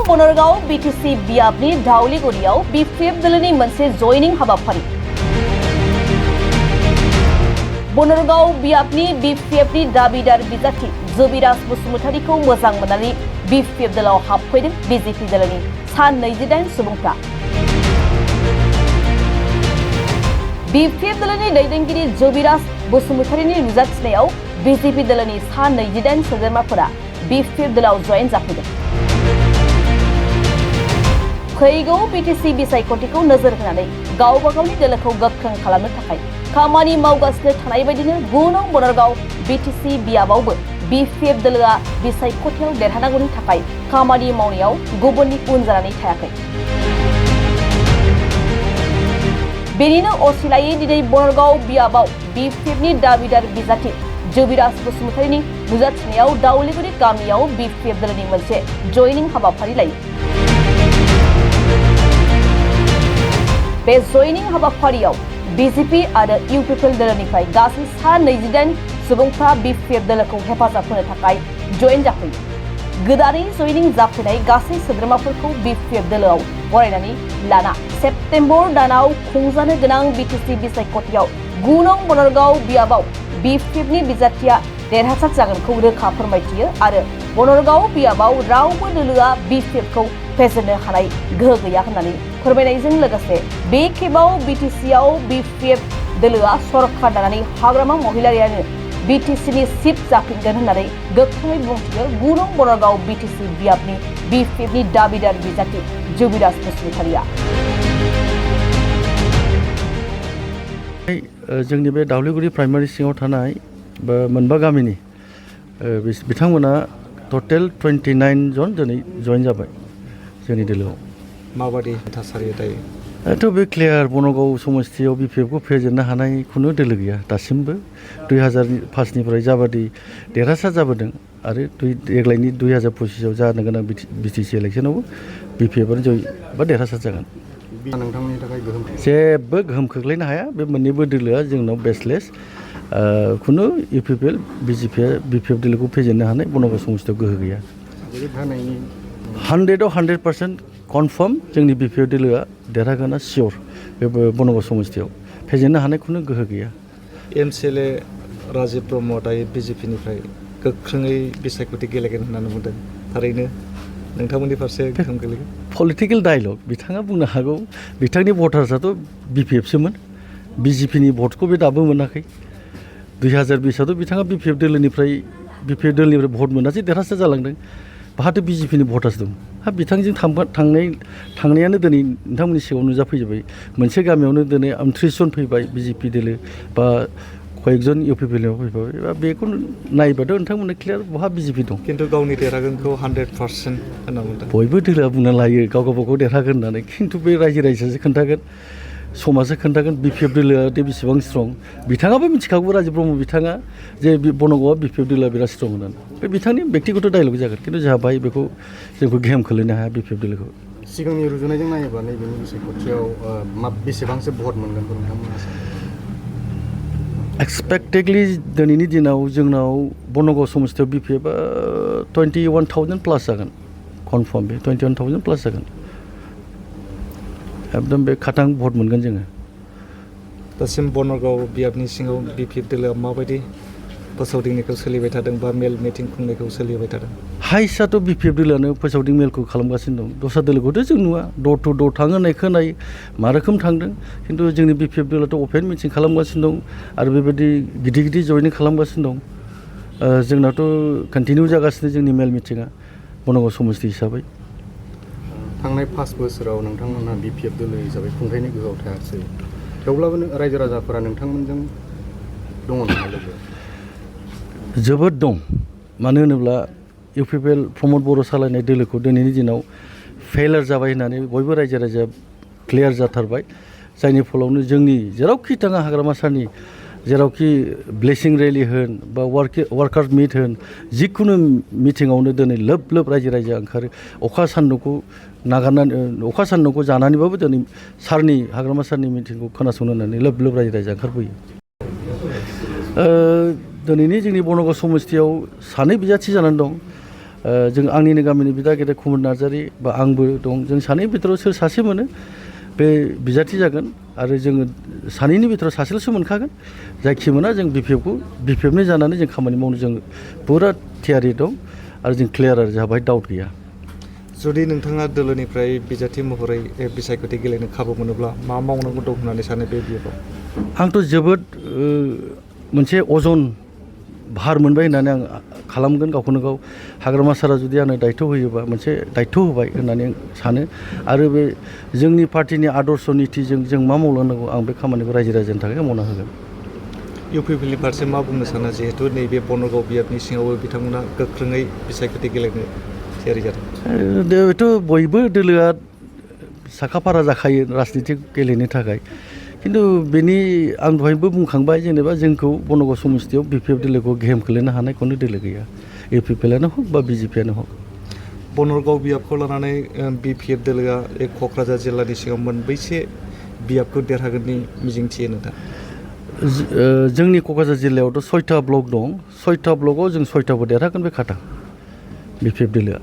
Banargaon BTC बियाबनि दाउलिगुरियाव BPF दलनि मोनसे जयनिं हाबाफारि बनरगाव बियाबनि बीपीएफनि दाबिदार बिजाथि जुबिराज बसुमतारीखौ मोजां मोननानै बीपीएफ दलाव हाबफैदों बीजेपी दलनि सा 28 सुबुंफ्रा बीपीएफ दलनि दैदेनगिरि जुबिराज बसुमतारीनि नुजाथिनायाव बीजेपी दलनि सा 28 सोद्रोमाफोरा बीपीएफ दलाव जयेन जाफैदों। फैगौ बीटीसी बिसायख'थिखौ नोजोर होनानै गावबा गावनि दोलोखौ गोख्रों खालामनो थाखाय खामानि मावगासिनो थानाय बायदिनो 9 नं बनरगाव बीटीसी बियाबावबो बीपीएफ दोलोआ बिसायख'थियाव देरहानांगौनि थाखाय खामानि मावनायाव गुबुननि उन जानानै थायाखै। बेनिनो असिलायै दिनै बनरगाव बियाबाव बीपीएफनि दाबिदार बिजाथि जुबिराज बसुमतारीनि नुजाथिनायाव दाउलिगुरि गामियाव बीपीएफ दोलोनि मोनसे जयनिं हाबाफारि लायो। बे जयनिं हाबाफारियाव बीजेपी आरो यूपीपीएल दलनिफ्राय गासै सा 28 सुबुंफ्रा बीपीएफ दलखौ हेफाजाब होनो थाखाय जयेन जाफैयो। गोदानै जयनिं जाफैनाय गासै सोद्रोमाफोरखौ बीपीएफ दलोआव बरायनानै लाना सेप्तेम्बर दानाव खुंजानो गोनां बीटीसी बिसायख'थियाव 9 नं बनरगाव बियाबाव बीपीएफनि बिजाथिया देरहासार जागोनखौ रोखा फोरमायथियो आरो बनरगाव बियाबाव रावबो दोलोआ बीपीएफखौ फेजेननो हानाय गोहो गैया होननानै फोरमायनायजों लोगोसे बे खेबाव बीटीसीआव बीपीएफ दोलोआ सरकार दानानै हाग्रामा महिलारियानो बीटीसीनि चिफ जाफिनगोन होननानै गोख्रोङै बुंथियो 9 नं बनरगाव बीटीसी बियाबनि बीपीएफनि दाबिदार बिजाथि जुबिराज बसुमतारीया। जोंनि बे दाउलिगुरि प्राइमारि सिङाव थानाय मोनबा गामिनि बिथांमोना टटेल 29 जन दिनै जयेन जाबाय जोंनि दोलोआव। माबादि थासारि दायो? बे क्लियार बनरगाव समस्थियाव बीपीएफखौ फेजेननो हानाय खुनु दोलो गैया दासिमबो। 2005निफ्राय जाबादि देरहासार जाबोदों आरो देग्लायनि 2025आव जानो गोनां बीटीसी इलेक्सनावबो बीपीएफआनो जय बा देरहासार जागोन। नोंथांमोननि थाखाय जेबो गोहोम खोख्लैनो हाया। बे मोननैबो दोलोआ जोंनाव बेसलेस। खुनु यूपीपीएल बीजेपीआ बीपीएफ दोलोखौ फेजेननो हानाय बनरगाव समस्थियाव गोहो गैया। 100आव 100% कनफार्म जोंनि बीपीएफ दोलोआ देरहागोना सियर। बे बनरगाव समस्थियाव फेजेननो हानाय खुनु गोहो गैया। एमसीएलए राजीव ब्रह्म दायो बीजेपीनिफ्राय गोख्रोङै बिसायख'थि गेलेगोन होननानै बुंदों। थारैनो नोंथांमोननि फारसे गोहोम गोलैगोन? पलिटिकेल डायलग बिथाङा बुंनो हागौ। बिथांनि भटार्सआथ' बीपीएफसोमोन। बीजेपीनि भटखौ बे दाबो मोनाखै। 2020आवथ' बिथाङा बीपीएफ दोलोनिफ्राय भट मोनासै देरहासार जालांदों। बाहाथ' बीजेपीनि भटार्स दं। बिथांजों थांनायानो दिनै नोंथांमोननि सिगाङाव नुजाफैजोब्बाय। मोनसे गामियावनो दिनै 29 जन फैबाय बीजेपी दोलो बा कयेकजन यूपीपीएलनियाव फैबाय। बेखौ नायबाथ' नोंथांमोननो क्लियार बहा बीजेपी दं। खिन्थु गावनि देरहागोनखौ 100% होनना बुंदों। बयबो दोलोआ बुंना लायो गाव गावबागाव देरहागोन होननानै। खिन्थु बे रायजोआसो खोन्थागोन, समाजो खोन्थागोन बीपीएफ दोलोआ दे बेसेबां स्ट्रं। बिथाङाबो मिथिखागौ राजीव ब्रह्म बिथाङा जे बनरगावआ बीपीएफ दोलोआ बिराद स्ट्रं होननानै। बे बिथांनि बेक्तिगत डायलग जागोन। खिन्थु जोंहा बाहाय बेखौ जोंखौ गेम खोलैनो हाया बीपीएफ दोलोखौ। सिगांनि रुजुनायजों नायोब्ला नैबेनि बिसायख'थियाव बेसेबांसो भट मोनगोनखौ नोंथांमोना सानो? एक्सपेक्टेडलि दिनैनि दिनाव जोंनाव बनरगाव समस्थियाव बीपीएफआ 21,000 प्लास जागोन। कनफार्म बे 21,000 प्लास जागोन। एकदम बे खाथां भट मोनगोन जोङो। दासिम बनरगाव बियाबनि सिङाव बीपीएफ दोलोआ माबायदि फोसावदिंनायखौ सोलिबाय थादों बा मेल मिटिं खुंनायखौ सोलिबाय थादों? हाइस्टआथ' बीपीएफ दोलोआनो फोसावदिं मेलखौ खालामगासिनो दं। दस्रा दोलोखौथ' जों नुवा। डर टु डर थाङो होननाय खोनायो। मा रोखोम थांदों? खिन्थु जोंनि बीपीएफ दोलोआथ' अपेन मिटिं खालामगासिनो दं आरो बेबायदि गिदिर गिदिर जयनिं खालामगासिनो दं। जोंनाथ' कन्टिनिउ जागासिनो जोंनि मेल मिटिङा बनरगाव समस्ति हिसाबै। थांनाय 5 बोसोराव नोंथांमोनहा बीपीएफ दोलो हिसाबै खुंथायनि गोहोआव थायासै। थेवब्लाबो रायजो राजाफोरा नोंथांमोनजों दङ नामा लोगो? जोबोद दं। मानो होनोब्ला यूपीपीएल प्रमद बर' सालायनाय दोलोखौ दिनैनि दिनाव फेलार जाबाय होननानै बयबो रायजो राजाया क्लियार जाथारबाय। जायनि फलावनो जोंनि जेरावखि थाङा हाग्रामा सारनि जेरावखि ब्लेसिं रेलि होन बा वार्कार्स मिट होन जिखुनु मिटिङावनो दिनै लोब लोब रायजो राजा ओंखारो। अखा सान्दुंखौ जानानैबाबो दिनै सारनि हाग्रामा सारनि मिटिंखौ खोनासंनो होननानै लोब लोब रायजो राजा ओंखारबोयो। दिनैनि जोंनि बनरगाव समस्थियाव सानै बिजाथि जानानै दं। जों आंनिनो गामिनि बिदा गेदेर कुमार नार्जारि बा आंबो दं जों सानैनि बिथोराव सोर सासे मोनो बे बिजाथि जागोन आरो जोङो सानैनि बिथोराव सासेल'सो मोनखागोन जायखि मोना जों बिपिएफनि जानानै जों खामानि मावनो जों पुरा थियारि दं आरो जों क्लियार आरो जोंहा बाहाय डाउट गैया जुदि नोंथाङा दोलोनिफ्राय बिजाथि महरै बिसायख'थि गेलेनो खाबु मोनोब्ला मा मावनांगौ दं होननानै सानो बे बिएफआव आंथ' जोबोद मोनसे अजन भार मोनबाय होननानै आं खालामगोन गावखौनो गाव हाग्रामा सारा जुदि आंनो दायथ' होयोबा मोनसे दायथ' होबाय होननानै आं सानो आरो बे जोंनि पार्टिनि आदर्श नितिजों जों मा मावलांनांगौ आं बे खामानिखौ रायजो राजानि थाखाय मावना होगोन इउपिपिएलनि फारसे मा बुंनो सानो जिहेतु नैबे बनरगाव बियाबनि सिङावबो बिथांमोना गोख्रोङै बिसायख'थि गेलेनो थियारि जादों बेथ' बयबो दोलोआ साखाफारा जाखायो राजनिति गेलेनो थाखाय खिन्थु बेनि आं दहायबो बुंखांबाय जेनेबा जोंखौ बनरगाव समस्तियाव बिपिएफ दोलोखौ गोहोम खोलैनो हानायखौनो दोलो गैया इउपिपिएलआनो हक बा बिजेपिआनो हक बनरगाव बियाबखौ लानानै बिपिएफ दोलोआ क'क्राझार जिल्लानि सिङाव मोनबैसे बियाबखौ देरहागोननि मिजिंथियो नोंथां जोंनि क'क्राझार जिल्लायावथ' 6टा ब्लक दं 6टा ब्लकआव जों 6टाबो देरहागोन बे खाथा बिपिएफ दोलोआ